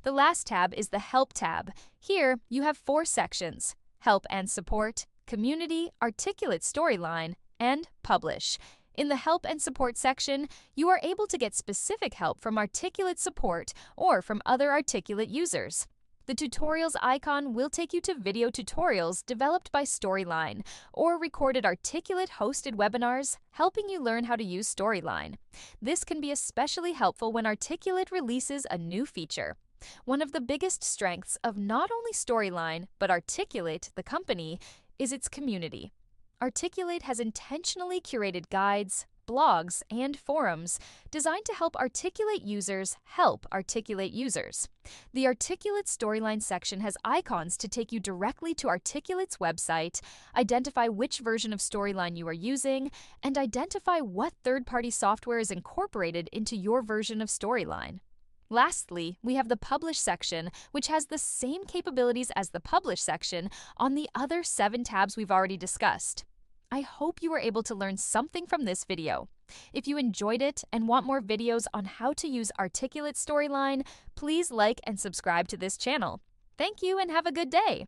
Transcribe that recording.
The last tab is the Help tab. Here, you have 4 sections: Help and Support, Community, Articulate Storyline, and Publish. In the Help and Support section, you are able to get specific help from Articulate support or from other Articulate users. The Tutorials icon will take you to video tutorials developed by Storyline or recorded Articulate hosted webinars helping you learn how to use Storyline. This can be especially helpful when Articulate releases a new feature. One of the biggest strengths of not only Storyline, but Articulate, the company, is its community. Articulate has intentionally curated guides, blogs, and forums designed to help Articulate users help Articulate users. The Articulate Storyline section has icons to take you directly to Articulate's website, identify which version of Storyline you are using, and identify what third-party software is incorporated into your version of Storyline. Lastly, we have the Publish section, which has the same capabilities as the Publish section on the other 7 tabs we've already discussed. I hope you were able to learn something from this video. If you enjoyed it and want more videos on how to use Articulate Storyline, please like and subscribe to this channel. Thank you and have a good day!